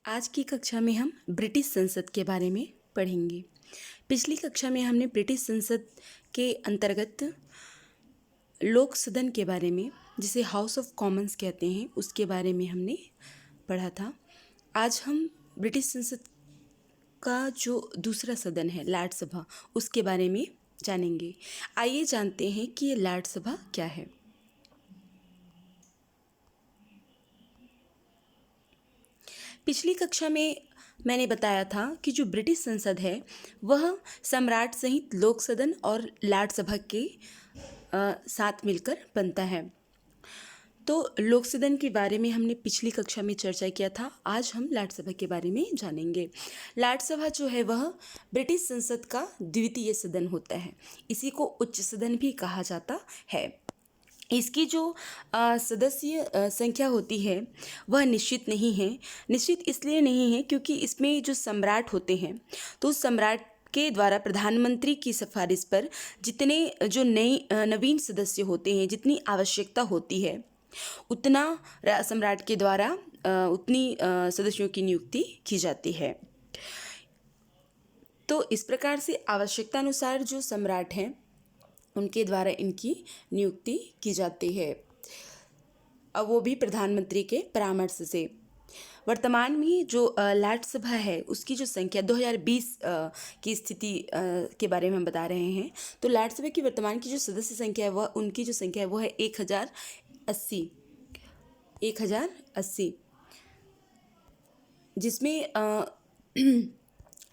आज की कक्षा में हम ब्रिटिश संसद के बारे में पढ़ेंगे। पिछली कक्षा में हमने ब्रिटिश संसद के अंतर्गत लोक सदन के बारे में, जिसे हाउस ऑफ कॉमन्स कहते हैं, उसके बारे में हमने पढ़ा था। आज हम ब्रिटिश संसद का जो दूसरा सदन है, लैट सभा, उसके बारे में जानेंगे। आइए जानते हैं कि ये लैट सभा क्या है। पिछली कक्षा में मैंने बताया था कि जो ब्रिटिश संसद है वह सम्राट सहित लोक सदन और लैट सभा के साथ मिलकर बनता है। तो लोक सदन के बारे में हमने पिछली कक्षा में चर्चा किया था। आज हम लैट सभा के बारे में जानेंगे। लैट सभा जो है वह ब्रिटिश संसद का द्वितीय सदन होता है। इसी को उच्च सदन भी कहा जाता है। इसकी जो सदस्य संख्या होती है वह निश्चित नहीं है। निश्चित इसलिए नहीं है क्योंकि इसमें जो सम्राट होते हैं तो सम्राट के द्वारा प्रधानमंत्री की सिफारिश पर जितने जो नवीन सदस्य होते हैं, जितनी आवश्यकता होती है उतना सम्राट के द्वारा उतनी सदस्यों की नियुक्ति की जाती है। तो इस प्रकार से आवश्यकता अनुसार जो सम्राट हैं उनके द्वारा इनकी नियुक्ति की जाती है, अब वो भी प्रधानमंत्री के परामर्श से। वर्तमान में जो लैट सभा है उसकी जो संख्या 2020 की स्थिति के बारे में हम बता रहे हैं। तो लैट सभा की वर्तमान की जो सदस्य संख्या है वह उनकी जो संख्या है वो है 1080,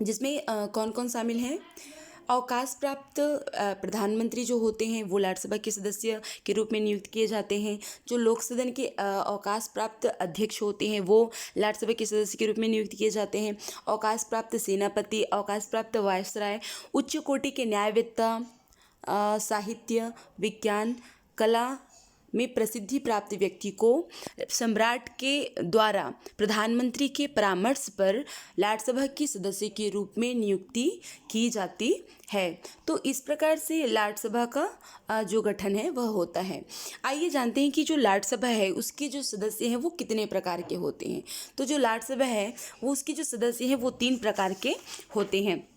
जिसमें कौन कौन शामिल हैं। अवकाश प्राप्त प्रधानमंत्री जो होते हैं वो लैट सभा के सदस्य के रूप में नियुक्त किए जाते हैं। जो लोक सदन के अवकाश प्राप्त अध्यक्ष होते हैं वो लैट सभा के सदस्य के रूप में नियुक्त किए जाते हैं। अवकाश प्राप्त सेनापति, अवकाश प्राप्त वायसराय, उच्च कोटि के न्यायवेत्ता, साहित्य, विज्ञान, कला में प्रसिद्धि प्राप्त व्यक्ति को सम्राट के द्वारा प्रधानमंत्री के परामर्श पर लैट सभा के सदस्य के रूप में नियुक्ति की जाती है। तो इस प्रकार से लैट सभा का जो गठन है वह होता है। आइए जानते हैं कि जो लैट सभा है उसके जो सदस्य हैं वो कितने प्रकार के होते हैं। तो जो लैट सभा है वो उसके जो सदस्य हैं वो 3 प्रकार के होते हैं।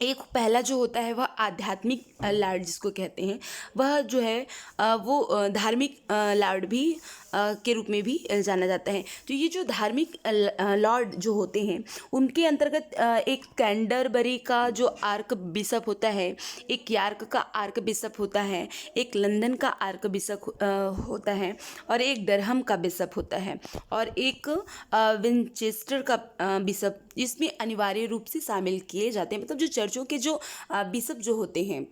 एक पहला जो होता है वह आध्यात्मिक लॉर्ड जिसको कहते हैं, वह जो है वो धार्मिक लॉर्ड भी के रूप में भी जाना जाता है। तो ये जो धार्मिक लॉर्ड जो होते हैं उनके अंतर्गत एक कैंटरबरी का जो आर्क बिशप होता है, एक यॉर्क का आर्क बिशप होता है, एक लंदन का आर्क बिशप होता है और एक डरहम का बिशप होता है और एक विंचेस्टर का बिशप, इसमें अनिवार्य रूप से शामिल किए जाते हैं। मतलब जो चर्चों के जो बिशप जो होते हैं,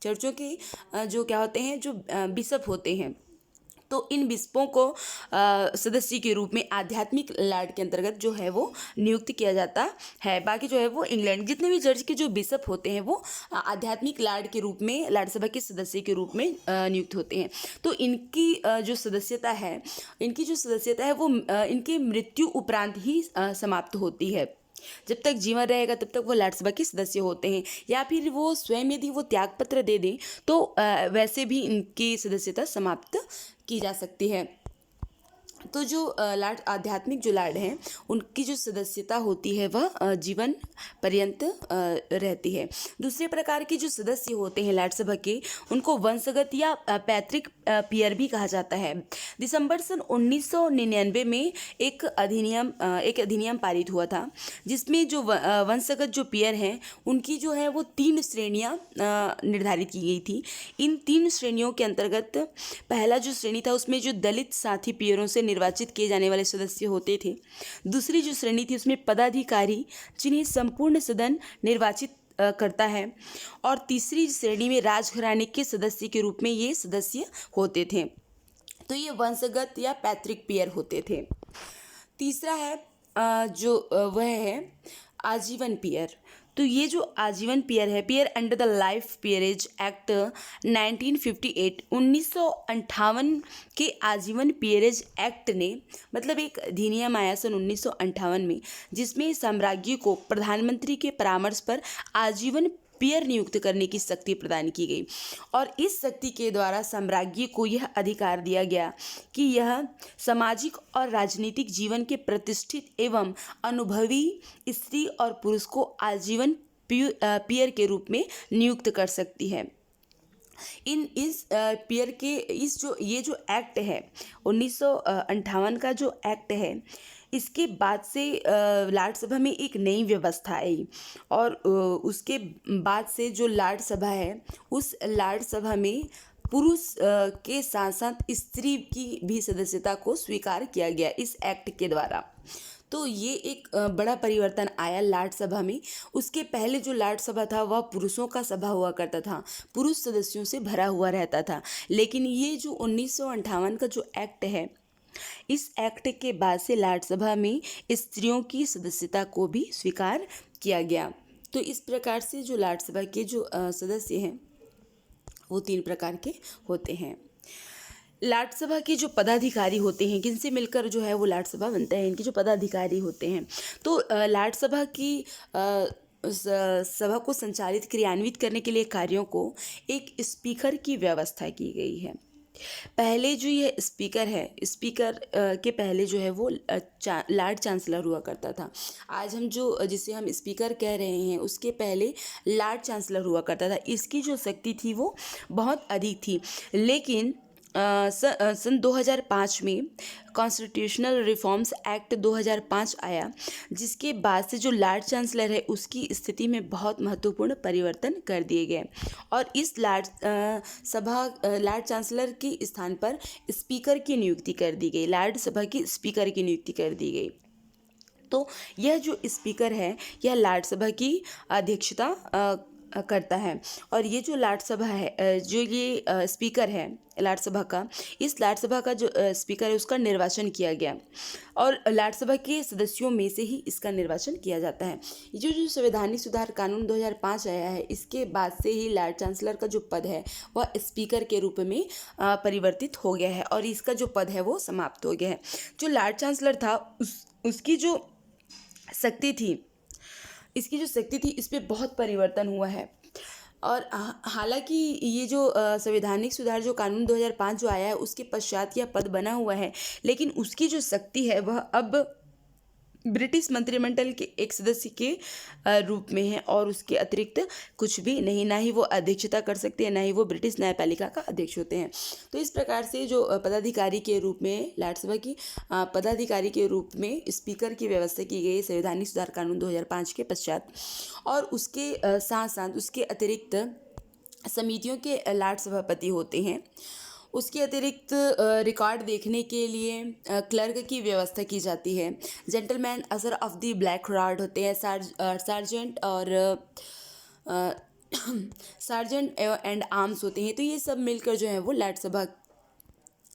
चर्चों के जो क्या होते हैं, जो बिशप होते हैं, तो इन बिशपों को सदस्य के रूप में आध्यात्मिक लॉर्ड के अंतर्गत जो है वो नियुक्त किया जाता है। बाकी जो है वो इंग्लैंड जितने भी चर्च के जो बिशप होते हैं वो आध्यात्मिक लॉर्ड के रूप में, लॉर्ड सभा के सदस्य के रूप में नियुक्त होते हैं। तो इनकी जो सदस्यता है वो इनकी मृत्यु उपरांत ही समाप्त होती है। जब तक जीवन रहेगा तब तक वो लैट सभा के सदस्य होते हैं, या फिर वो स्वयं यदि वो त्यागपत्र दे दें तो वैसे भी इनकी सदस्यता समाप्त की जा सकती है। तो जो लॉर्ड आध्यात्मिक जो लॉर्ड हैं उनकी जो सदस्यता होती है वह जीवन पर्यंत रहती है। दूसरे प्रकार के जो सदस्य होते हैं लॉर्ड सभा के, उनको वंशगत या पैतृक पीयर भी कहा जाता है। दिसंबर सन 1999 में एक अधिनियम पारित हुआ था जिसमें जो वंशगत जो पीयर हैं उनकी जो है वो 3 श्रेणियाँ निर्धारित की गई थी। इन 3 श्रेणियों के अंतर्गत पहला जो श्रेणी था उसमें जो दलित साथी पीयरों से निर्वाचित किए जाने वाले सदस्य होते थे। दूसरी जो श्रेणी थी उसमें पदाधिकारी जिन्हें संपूर्ण सदन निर्वाचित करता है, और तीसरी श्रेणी में राजघराने के सदस्य के रूप में ये सदस्य होते थे। तो ये वंशगत या पैतृक पीयर होते थे। तीसरा है वह है आजीवन पीयर। तो ये जो आजीवन पीयर है, peer under the life peerage act 1958 के आजीवन पीयरेज एक्ट ने, मतलब एक अधिनियम आया सन 1958 में जिसमें साम्राज्य को प्रधानमंत्री के परामर्श पर आजीवन पियर नियुक्त करने की शक्ति प्रदान की गई और इस शक्ति के द्वारा साम्राज्य को यह अधिकार दिया गया कि यह सामाजिक और राजनीतिक जीवन के प्रतिष्ठित एवं अनुभवी स्त्री और पुरुष को आजीवन पियर के रूप में नियुक्त कर सकती है। इस पियर के ये जो एक्ट है 1958 का जो एक्ट है, इसके बाद से लाट सभा में एक नई व्यवस्था आई और उसके बाद से जो लाट सभा है उस लाट सभा में पुरुष के साथ साथ स्त्री की भी सदस्यता को स्वीकार किया गया इस एक्ट के द्वारा। तो ये एक बड़ा परिवर्तन आया लाट सभा में। उसके पहले जो लाट सभा था वह पुरुषों का सभा हुआ करता था, पुरुष सदस्यों से भरा हुआ रहता था। लेकिन ये जो 1958 का जो एक्ट है, इस एक्ट के बाद से लाट सभा में स्त्रियों की सदस्यता को भी स्वीकार किया गया। तो इस प्रकार से जो लाट सभा के जो सदस्य हैं वो 3 प्रकार के होते हैं। लाट सभा के जो पदाधिकारी होते हैं, किनसे मिलकर जो है वो लाट सभा बनता है, इनके जो पदाधिकारी होते हैं, तो लाट सभा की सभा को संचालित क्रियान्वित करने के लिए कार्यों को एक स्पीकर की व्यवस्था की गई है। पहले जो ये स्पीकर है, स्पीकर के पहले जो है वो लॉर्ड चांसलर हुआ करता था। आज हम जिसे हम स्पीकर कह रहे हैं उसके पहले लॉर्ड चांसलर हुआ करता था। इसकी जो शक्ति थी वो बहुत अधिक थी। लेकिन सन 2005 में कॉन्स्टिट्यूशनल रिफॉर्म्स एक्ट 2005 आया, जिसके बाद से जो लॉर्ड चांसलर है उसकी स्थिति में बहुत महत्वपूर्ण परिवर्तन कर दिए गए और इस लॉर्ड चांसलर के स्थान पर स्पीकर की नियुक्ति कर दी गई, लॉर्ड सभा की स्पीकर की नियुक्ति कर दी गई। तो यह जो स्पीकर है यह लॉर्ड सभा की अध्यक्षता करता है और ये जो लॉर्ड सभा है, जो ये स्पीकर है लॉर्ड सभा का, इस लॉर्ड सभा का जो स्पीकर है उसका निर्वाचन किया गया और लॉर्ड सभा के सदस्यों में से ही इसका निर्वाचन किया जाता है। ये जो संवैधानिक सुधार कानून 2005 आया है, इसके बाद से ही लॉर्ड चांसलर का जो पद है वह स्पीकर के रूप में परिवर्तित हो गया है और इसका जो पद है वो समाप्त हो गया है। जो लॉर्ड चांसलर था उसकी जो शक्ति थी, इसकी जो शक्ति थी इस पे बहुत परिवर्तन हुआ है और हालांकि ये जो संवैधानिक सुधार जो कानून 2005 जो आया है उसके पश्चात यह पद बना हुआ है, लेकिन उसकी जो शक्ति है वह अब ब्रिटिश मंत्रिमंडल के एक सदस्य के रूप में है और उसके अतिरिक्त कुछ भी नहीं, ना ही वो अध्यक्षता कर सकते हैं, ना ही वो ब्रिटिश न्यायपालिका का अध्यक्ष होते हैं। तो इस प्रकार से जो पदाधिकारी के रूप में लॉर्ड सभा की पदाधिकारी के रूप में स्पीकर की व्यवस्था की गई संवैधानिक सुधार कानून 2005 के पश्चात और उसके साथ साथ उसके अतिरिक्त समितियों के लॉर्ड सभापति होते हैं। उसके अतिरिक्त रिकॉर्ड देखने के लिए क्लर्क की व्यवस्था की जाती है। जेंटलमैन असर ऑफ द ब्लैक रॉड होते हैं, सार्जेंट और सार्जेंट एंड आर्म्स होते हैं। तो ये सब मिलकर जो है वो लॉर्ड सभा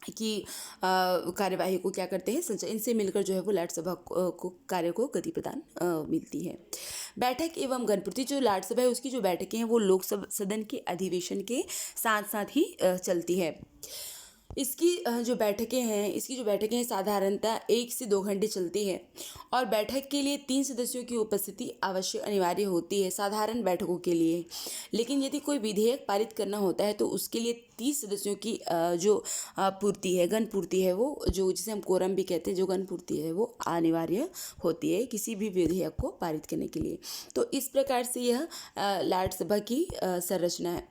की कार्यवाही को क्या करते हैं, इनसे मिलकर जो है वो लॉर्ड सभा को कार्य को गति प्रदान मिलती है। बैठक एवं गणपूर्ति, जो लॉर्ड सभा है उसकी जो बैठकें हैं वो लोक सदन के अधिवेशन के साथ साथ ही चलती है। इसकी जो बैठकें हैं साधारणतः 1 से 2 घंटे चलती है और बैठक के लिए 3 सदस्यों की उपस्थिति आवश्यक अनिवार्य होती है साधारण बैठकों के लिए। लेकिन यदि कोई विधेयक पारित करना होता है तो उसके लिए 30 सदस्यों की जो पूर्ति है, गण पूर्ति है, वो जो जिसे हम कोरम भी कहते हैं, जो गण पूर्ति है वो अनिवार्य होती है किसी भी विधेयक को पारित करने के लिए। तो इस प्रकार से यह लॉर्ड सभा की संरचना है।